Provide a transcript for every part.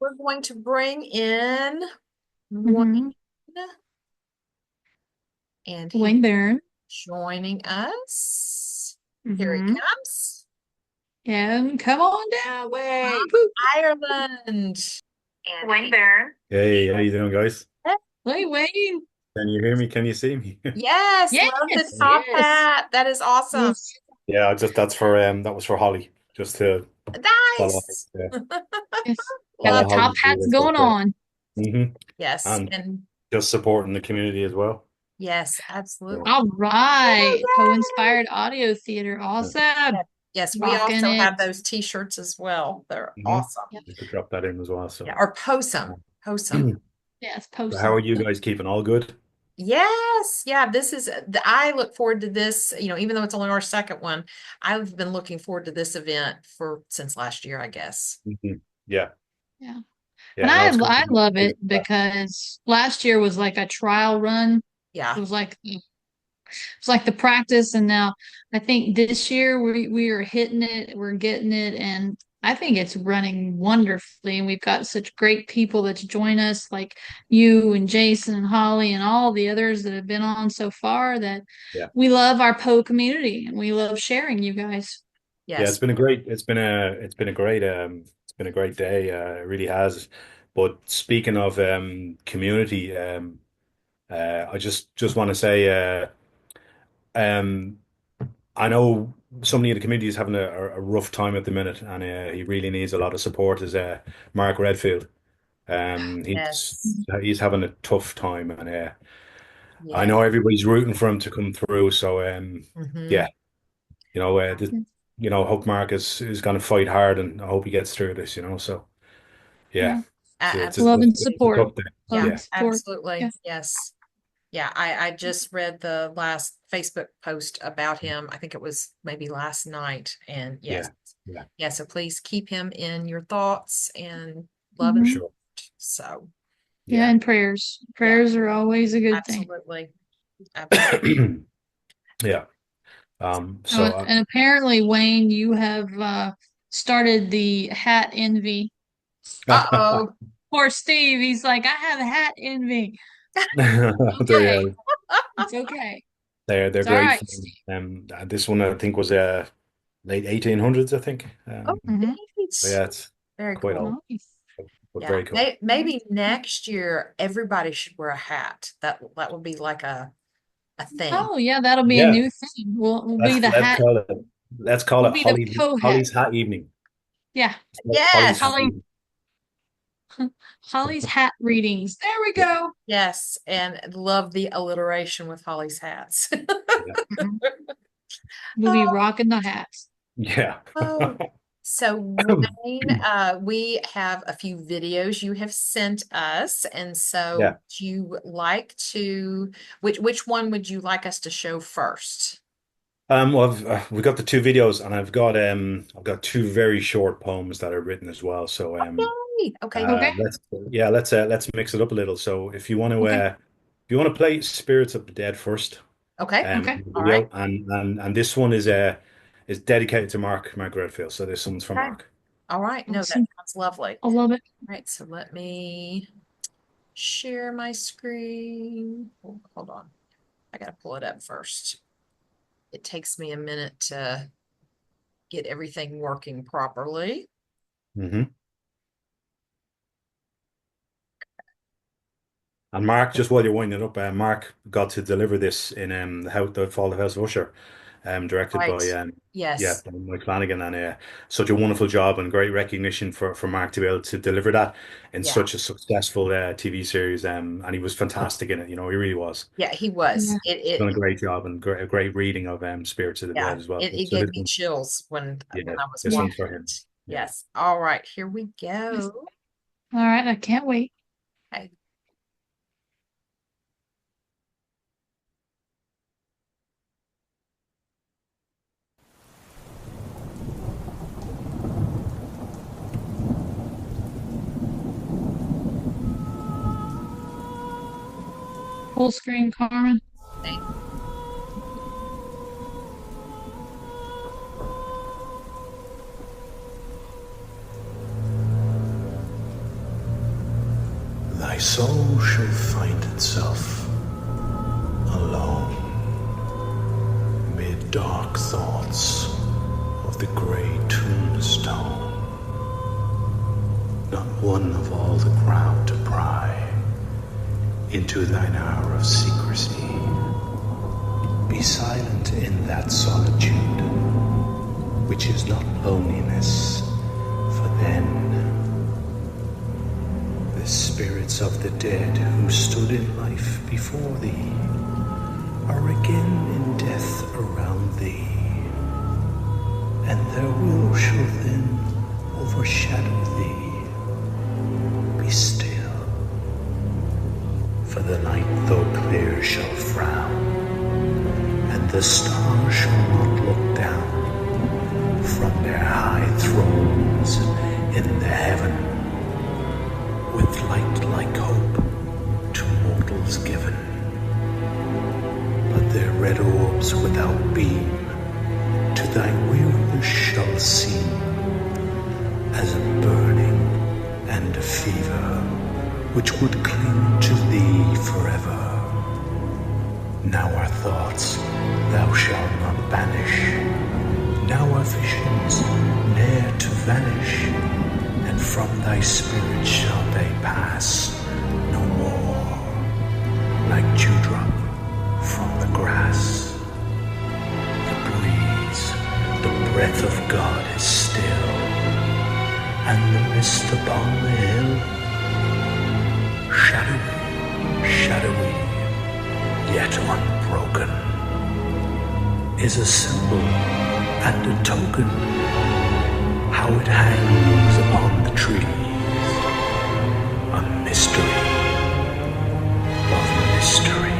we're going to bring in Mm-hmm. Wayne, and he Wayne Barron. joining us. Here he Mm-hmm. comes And come on down, from Wayne. Woo. Ireland. And Wayne Barron. Hey, how you doing, guys? Hey, Wayne. Can you hear me? Can you see me? yes, love the Yes, top yes, hat. That is awesome. yes, Yeah, just that's for that was for Holly, just to follow Nice. yes. Got the Love follow it. top Holly's hats lead. So going on. Yes, and and just supporting the community as well. yes, So, absolutely. All Oh, right. yay! Poe-inspired audio theater. Awesome. Yes, we Rocking also it. have those t-shirts as well. They're mm-hmm. awesome. Yep. You could drop that in as well. Yeah, So, or Posum. Posum. Yes, how are posum. you guys keeping? All good? Yes, yeah, this is I look forward to this, even though it's only our second one, I've been looking forward to this event for since last year, I guess. Yeah, Yeah. And yeah. No, I it's good. I love it because last year was like a trial run. It Yeah. was like it's like the practice, and now I think this year we are hitting it, we're getting it, and I think it's running wonderfully. And we've got such great people that join us, like you and Jason and Holly and all the others that have been on so far. That Yeah, we love our Poe community and we love sharing you guys. yeah. Yes. It's been a great day. It really has. But speaking of community, I just want to say, um, I know somebody in the community is having a rough time at the minute, and he really needs a lot of support. Is Mark Redfield? Yes. He's having a tough time, and I Yes. know everybody's rooting for him to come through. So Hmm. yeah, hope Mark is going to fight hard, and I hope he gets through this. So yeah, Yeah. Love and it's a support. tough day. Love Yeah, and Yeah, support. absolutely. Yeah. Yes. Yeah, I just read the last Facebook post about him. I think it was maybe last night. And yes, yeah, yeah, yeah. So please keep him in your thoughts and love and for Hmm. sure. so Yeah, Yeah. and prayers. yeah, Prayers are always a good thing. absolutely. Absolutely. Yeah. Oh, So and apparently, Wayne, you have started the hat envy. Uh-oh. Poor Steve, he's like, I have hat envy. they're Okay, it's okay. they're It's all great right, fun. Steve. This one I think was late 1800s, I think. Oh, Hmm. So thanks. yeah, it's Very quite cool. old, Nice. but Yeah. very cool. Maybe next year everybody should wear a hat. That would be like a thing. Oh yeah, that'll be a Yeah, new thing. We'll be let's the let's hat. call it let's call We'll it be the Poe hat. Holly's hat evening. Yeah, Holly's hat Yes. Holly. evening. Holly's hat readings. There we Yeah, go. Yes. And love the alliteration with Holly's hats. yeah, Mhm. We'll be Oh, rocking the hats. yeah. oh. So Wayne, we have a few videos you have sent us, and so Yeah. would you like to which one would you like us to show first? Well, we've got the two videos, and I've got two very short poems that are written as well. So Yay. Okay, you Okay. let's mix it up a little. So Okay. if you want to play Spirits of the Dead first, okay. Okay. in the All right. video, and this one is dedicated to Mark Redfield. So this one's for Okay. Mark. All right. No, that Awesome. sounds lovely. I love it. All right, so let me share my screen. Oh, hold on. I gotta pull it up first. It takes me a minute to get everything working properly. Hmm. And Mark, just while you're winding up, Mark got to deliver this in the Fall of House of Usher, directed Right. by Yes. by Mike Flanagan, and such a wonderful job and great recognition for Mark to be able to deliver that in Yeah. such a successful TV series, and he was fantastic in it. He really was. Yeah, he was. Yeah. He's done a great job and a great reading of Spirits of the Yeah, Dead as well. it So gave this me one, chills when yeah, I was this one's watching for him. it. Yeah. Yes. All right, here we Yes. go. All right. I can't wait. Okay. Full screen, Carmen. Thank My soul shall find itself alone mid dark thoughts of the grey tombstone. Not one of all the crowd to pry into thine hour of secrecy. Be silent in that solitude, which is not loneliness, for then the spirits of the dead who stood in life before thee are again in death around thee, and their will shall then overshadow thee. Be still, for the night though clear shall frown, and the stars shall not look down from their high thrones in the heaven with light like hope to mortals given. But their red orbs without beam to thy weariness shall seem as a burning and a fever which would cling to thee forever. Now our thoughts thou shalt not banish, now our visions ne'er to vanish, and from thy spirit shall they pass no more, like dewdrop from the grass. The breeze, the breath of God is still, and the mist upon the hill, shadowy, shadowy, yet unbroken, is a symbol and a token, how it hangs upon the trees, a mystery of mystery.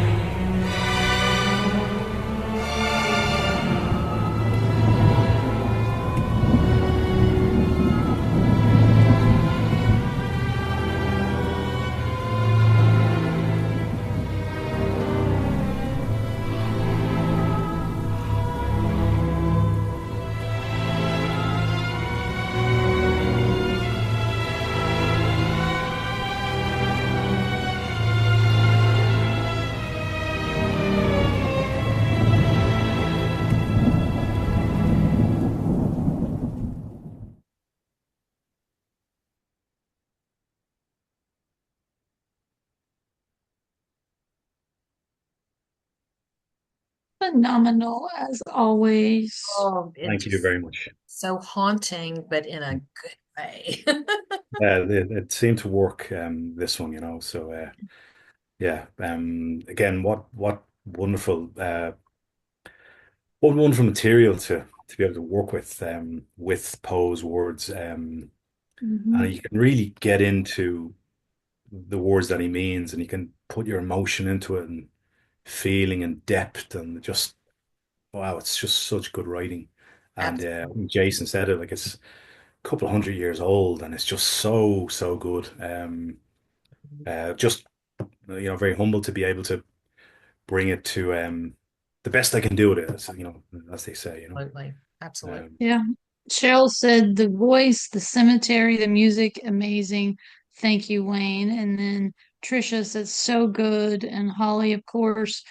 Phenomenal as always. Oh, it Thank you just very much. so haunting, but in a good way. It seemed to work, this one, so yeah. Again, what wonderful material to be able to work with Poe's words. And Mhm. you can really get into the words that he means, and you can put your emotion into it and feeling and depth, and just wow, it's just such good writing. And Absolutely. Jason said it, like, it's a couple of 100 years old, and it's just so good. Just very humble to be able to bring it to the best I can do with it, as they say. Absolutely. Absolutely. Um, Yeah. Cheryl said the voice, the cemetery, the music, amazing. Thank you, Wayne. And then Trisha said so good. And Holly, of course,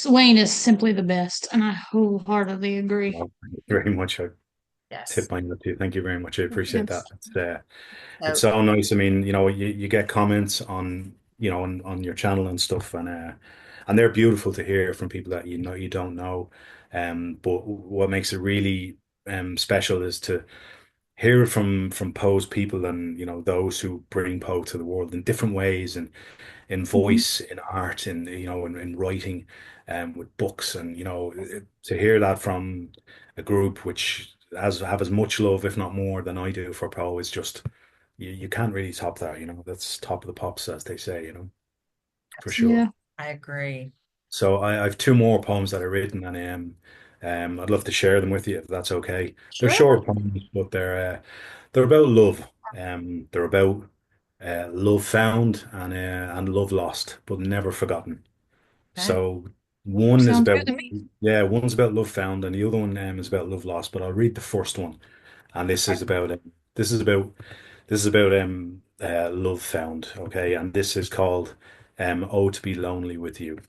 Wayne is simply the best. And I wholeheartedly agree. well, thank you very much. I tip Yes. my hat to you. Thank you very much. I appreciate that. Yes. It's So so nice. I mean, you get comments on, on your channel and stuff, and they're beautiful to hear from people that you don't know. But what makes it really special is to hear it from Poe's people, and those who bring Poe to the world in different ways, and in Mhm. voice, in art, in writing, with books, and to hear that from a group which have as much love, if not more, than I do for Poe is just you can't really top that. That's top of the pops, as they say. For sure. Yeah. I agree. So I have two more poems that are written, and I'd love to share them with you if that's okay. They're Sure. short poems, but they're about love. They're about love found, and love lost, but never forgotten. Okay. So one is Sounds about good to me. yeah, one's about love found, and the other one is about love lost. But I'll read the first one, and this is Okay. about this is about love found. Okay, and this is called "Oh to Be Lonely with You."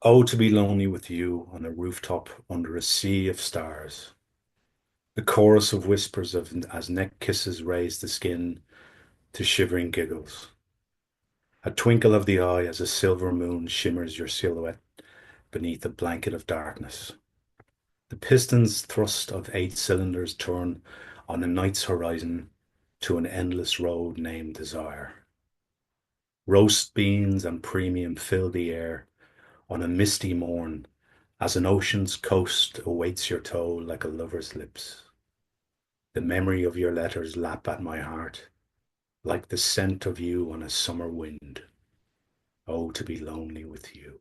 Oh to be lonely with you on a rooftop under a sea of stars. The chorus of whispers of as neck kisses raise the skin to shivering giggles. A twinkle of the eye as a silver moon shimmers your silhouette beneath a blanket of darkness. The pistons thrust of 8 cylinders turn on a night's horizon to an endless road named Desire. Roast beans and premium fill the air on a misty morn as an ocean's coast awaits your toe like a lover's lips. The memory of your letters lap at my heart like the scent of you on a summer wind. Oh, to be lonely with you.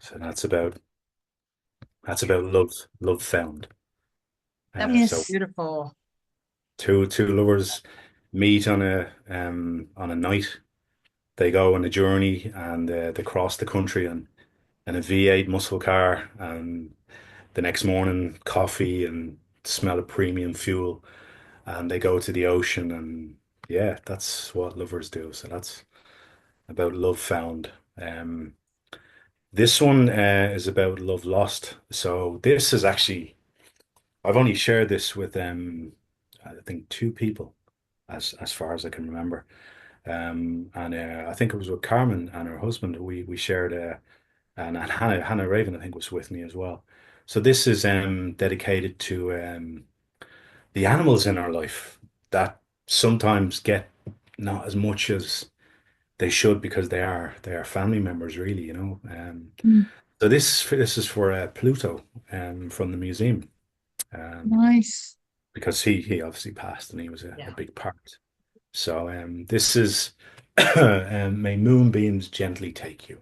So that's about love found. That was So Yes. beautiful. two lovers meet on a night. They go on a journey and they cross the country in a V8 muscle car, and the next morning coffee and smell of premium fuel, and they go to the ocean, and yeah, that's what lovers do. So that's about love found. This one is about love lost. So this is actually I've only shared this with I think 2 people as far as I can remember. And I think it was with Carmen and her husband. We shared and Hannah Raven I think was with me as well. So this is dedicated to the animals in our life that sometimes get not as much as they should because they are family members really, you know. Mm, So this is for Pluto from the museum. Um, nice. because he obviously passed and he was a Yeah, big part. So this is May Moonbeams Gently Take You.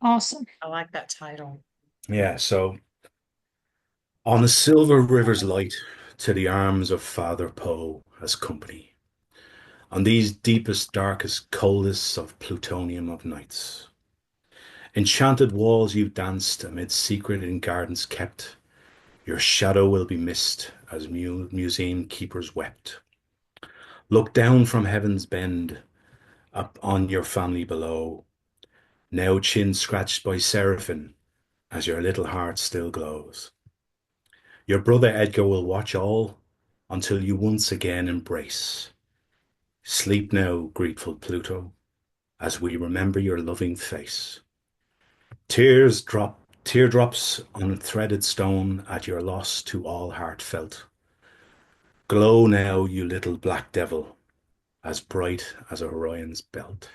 Awesome. I like that title. Yeah, so on the silver river's light to the arms of Father Poe as company, on these deepest, darkest, coldest of plutonium of nights. Enchanted walls you danced amid secret in gardens kept, your shadow will be missed as museum keepers wept. Look down from heaven's bend up on your family below, now chin scratched by seraphim as your little heart still glows. Your brother Edgar will watch all until you once again embrace. Sleep now, grateful Pluto, as we remember your loving face. Teardrops on threaded stone at your loss to all heartfelt. Glow now, you little black devil, as bright as Orion's belt.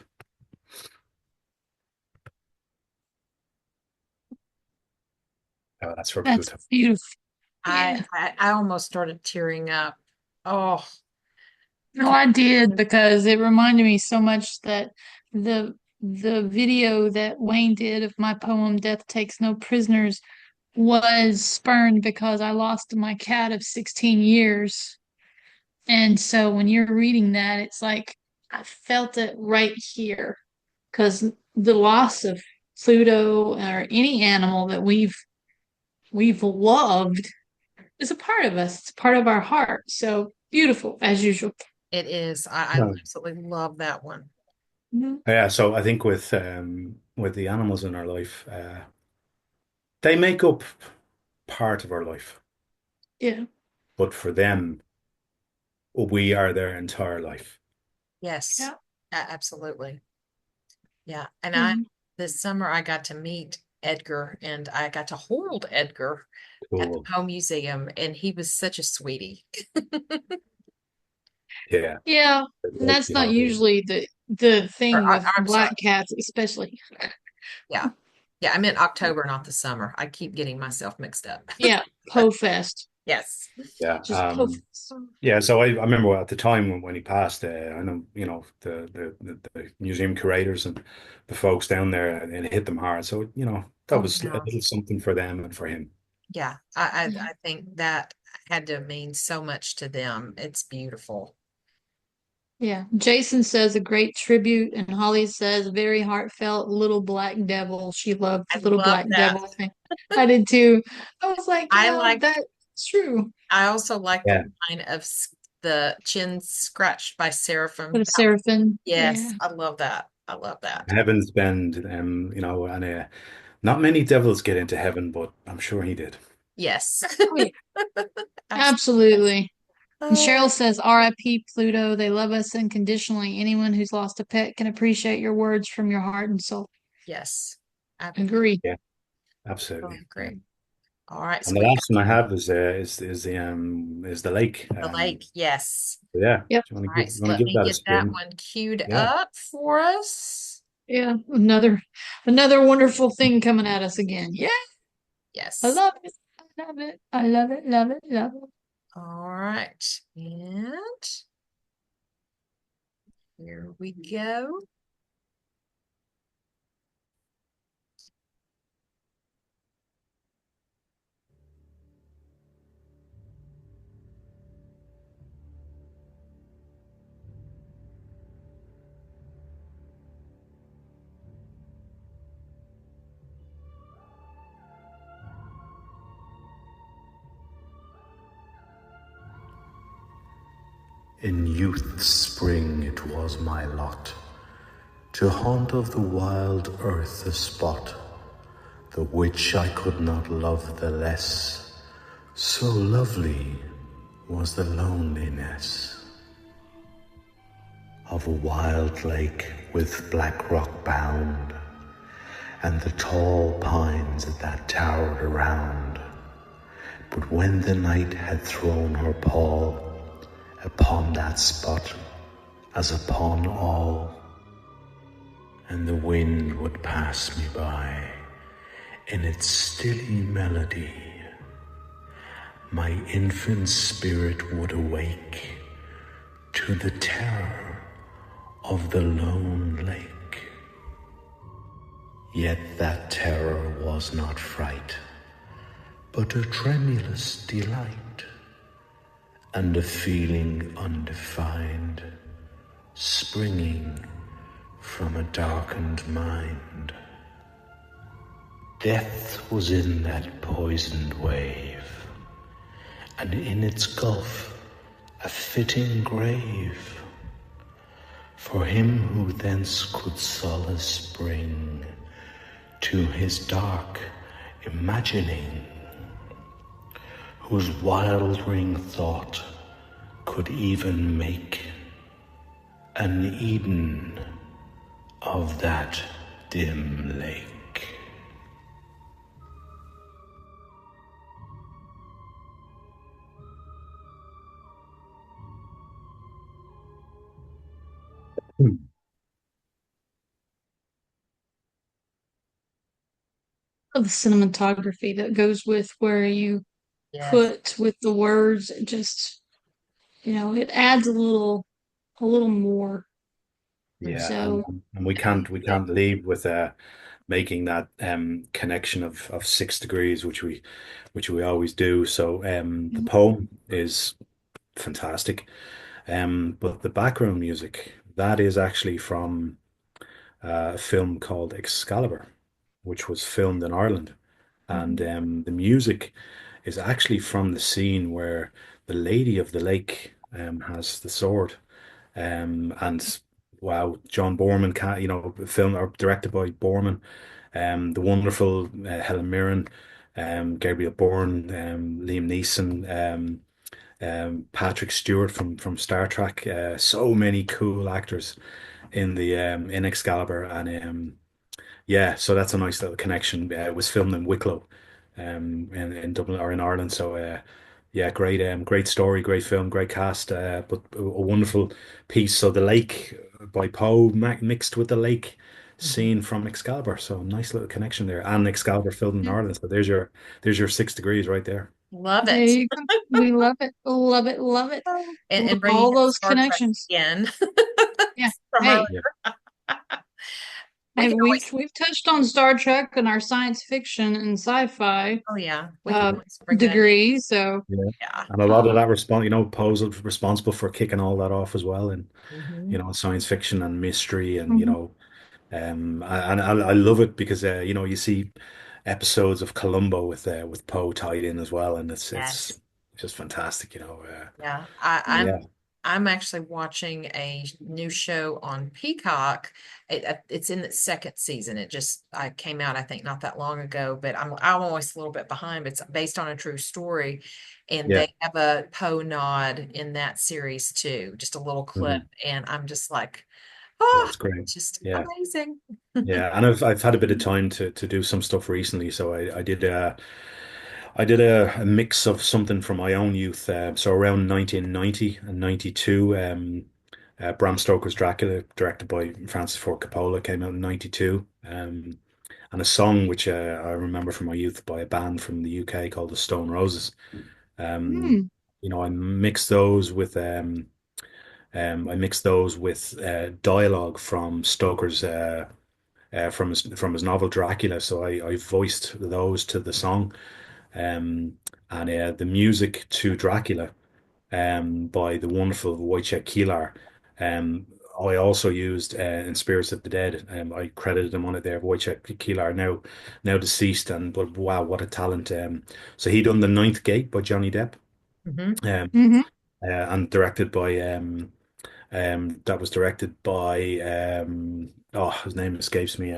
Oh, that's for That's Pluto. beautiful. I, Yeah. I almost started tearing up. Oh, No, I did because it reminded me so much that the video that Wayne did of my poem Death Takes No Prisoners was spurned because I lost my cat of 16 years. And so when you're reading that, it's like I felt it right here because the loss of Pluto or any animal that we've loved is a part of us. It's part of our heart. So beautiful as usual. it is. I Yeah. absolutely love that one. Mhm. Yeah, so I think with the animals in our life, they make up part of our life, Yeah. but for them, we are their entire life. Yes, Yeah. absolutely. Yeah. And Mhm. this summer I got to meet Edgar and I got to hold Edgar at the Cool. Poe Museum, and he was such a sweetie. Yeah. Yeah. And Like, that's you not know, usually the Or, thing with I'm sorry. black cats, especially. Yeah. Yeah, I meant October, not the summer. I keep getting myself mixed up. Yeah. Poe Fest. Yes. yeah. Just Poe Fest. Yeah, so I remember at the time when he passed, I know, you know, the museum curators and the folks down there, and it hit them hard. So, you know, that Oh, was a no. little something for them and for him. Yeah. I Yeah. I think that had to mean so much to them. It's beautiful. Yeah. Jason says a great tribute, and Holly says very heartfelt little black devil. She loved I the little love black that. devil thing. I did too. I was like, I like that. It's true. I also like the Yeah, line of the chin scratched by But seraphim. a seraphim. Yeah. Yes, I love that. I love that. Heaven's Bend, and not many devils get into heaven, but I'm sure he did. Yes. Oh, yeah. Absolutely. Absolutely. And Oh, Cheryl says, RIP Pluto. They love us unconditionally. Anyone who's lost a pet can appreciate your words from your heart and soul. yes. I Agree. Yeah, totally absolutely. Yeah. agree. All right, And so the we last one I have is the lake. got the lake. Yes. Yeah. Do Yep. you want All to right, so want to let give me that a get that spin? one queued Yeah. up for us. Yeah. Another wonderful thing coming at us again. Yeah. I Yes. love it. I love it. I love it. Love it. Love it. All right. And here we go. In youth's spring it was my lot to haunt of the wild earth a spot, the which I could not love the less, so lovely was the loneliness of a wild lake with black rock bound, and the tall pines that towered around. But when the night had thrown her pall upon that spot, as upon all, and the wind would pass me by in its stilly melody, my infant spirit would awake to the terror of the lone lake. Yet that terror was not fright, but a tremulous delight, and a feeling undefined, springing from a darkened mind. Death was in that poisoned wave, and in its gulf a fitting grave for him who thence could solace bring to his dark imagining, whose wildering thought could even make an Eden of that dim lake. Hmm. Of the cinematography that goes with where you Yes. put with the words. It just, it adds a little more. Yeah, So, and we can't leave with making that connection of 6 degrees, which we always do. So the poem is fantastic. But the background music, that is actually from a film called Excalibur, which was filmed in Ireland. And Mhm. the music is actually from the scene where the Lady of the Lake has the sword. And wow, John Borman, film or directed by Borman, the wonderful Helen Mirren, Gabriel Byrne, Liam Neeson, Patrick Stewart from Star Trek. So many cool actors in the in Excalibur, and yeah, so that's a nice little connection. It was filmed in Wicklow, in Dublin or in Ireland. So yeah, great story, great film, great cast, but a wonderful piece. So the lake by Poe mixed with the lake Mhm. scene from Excalibur. So nice little connection there. And Excalibur filmed in yeah, Ireland. So there's your 6 degrees right there. Love there it. you go. We love it. Love it. Love it. And Love bringing all in those Star Trek connections. again Yeah. from earlier. Hey, Yeah. We hey, can we've always, we've touched on Star Trek and our science fiction and sci-fi oh yeah, we can uh always bring that in. degree. So, Yeah. Yeah. And a lot of um, that Poe's responsible for kicking all that off as well, and Hmm. science fiction and mystery, and mhm. I love it because you see episodes of Columbo with Poe tied in as well, and it's Yes. just fantastic, you know. Yeah, Yeah, I'm actually watching a new show on Peacock. It's in its second season. It just I came out, I think, not that long ago, but I'm always a little bit behind. But it's based on a true story, and yeah, they have a Poe nod in that series too, just a little clip, mhm. and I'm just like, Yeah, oh, it's great. just Yeah. amazing. Yeah, and I've had a bit of time to do some stuff recently, so I did a mix of something from my own youth. So around 1990 and 92, Bram Stoker's Dracula, directed by Francis Ford Coppola, came out in 92. And a song which I remember from my youth by a band from the UK called the Stone Roses. Um, Mm, you know, I mixed those with dialogue from Stoker's from his novel Dracula. So I voiced those to the song, and the music to Dracula, by the wonderful Wojciech Kilar. Um, I also used in Spirits of the Dead. I credited him on it there, Wojciech Kilar, now deceased, and but wow, what a talent! So he done The Ninth Gate by Johnny Depp, Hmm. um, hmm and directed by that was directed by oh, his name escapes me.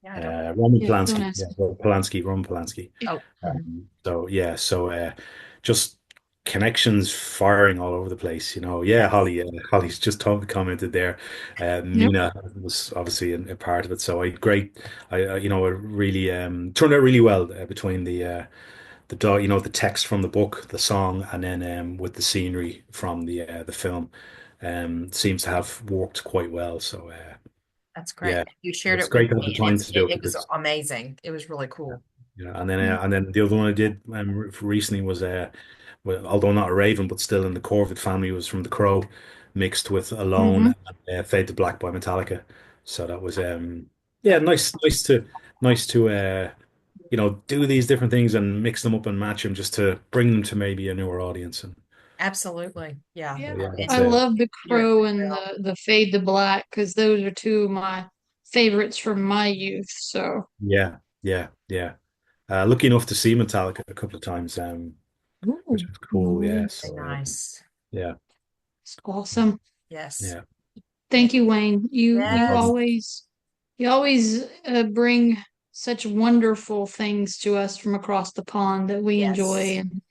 Yeah, I don't. Roman Yeah, don't Polanski. ask Yeah, me. Roman Polanski. Yeah. Oh, mhm. So yeah, just connections firing all over the place, you know. Yeah, Yes. Holly's just commented there. Yep. Mina was obviously a part of it, so you know, it really turned out really well between you know, the text from the book, the song, and then with the scenery from the film, seems to have worked quite well. So That's great. yeah, You shared it's it with great to have the me, and time to do it it was because. amazing. It was really cool. Yeah, Yeah. and then the other one I did recently was well, although not a Raven, but still in the Corvid family, was from The Crow, mixed with Alone hmm and Fade to Black by Metallica. So that was yeah, That nice to you know, do these different things and mix them up and match them just to bring them to maybe a newer audience. And absolutely, yeah. Yeah. so, yeah, And that's I a love the you do it Crow very and well. the Fade to Black because those are two of my favorites from my youth. So, yeah. Lucky enough to see Metallica a couple of times, which ooh, was cool. Yeah, nice. Very so nice. yeah, It's awesome. Yes. yeah, Yeah. Thank you, Wayne. no problem. You always bring such wonderful things to us from across the pond that we enjoy, Yes. and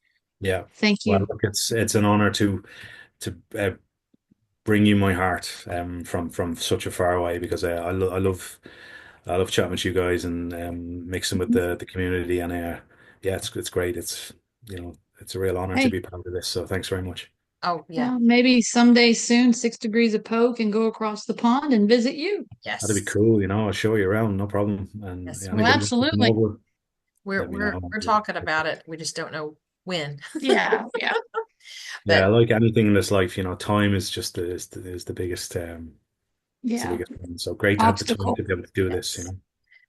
Yeah. thank Well, you. look, it's an honor to bring you my heart from such a far away because I love chatting with you guys and mixing with the community and yeah, it's great. It's you know, it's a real honor to Hey, be part of this. So thanks very much. Oh, yeah. well, maybe someday soon, 6 degrees of Poe can go across the pond and visit you. That'd be Yes. cool. You know, I'll show you around, no problem. And Yes. Well, anybody wants to come absolutely. over, We're let me we're know. we're talking about it. We just don't know when. Yeah, yeah, Yeah, But like anything in this life, you know, time is just is the biggest it's the yeah. biggest one. So great to have the time Obstacle. to be able to do this, you yes. know.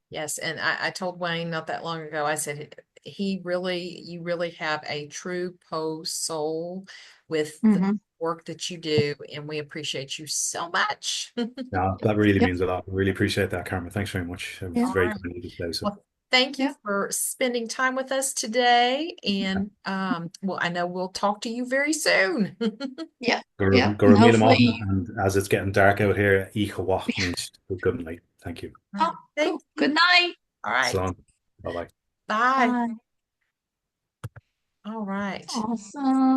Yes. And I told Wayne not that long ago, I said you really have a true Poe soul with the hmm work that you do, and we appreciate you so much. No, that really Yep. means a lot. I really appreciate that, Carmen. Thanks very much. It was Yeah. All very right. kind of you to say so. Well, thank you Yeah. for spending time with us today. And well, I know we'll talk to you very soon. Yeah. Go Yeah. go And meet them all, hopefully, and as it's getting dark out here, Ichawa means good night. Thank you. oh, Thank cool. Good you. night. All right. Salon. Bye bye. Bye. Bye. All right. Awesome.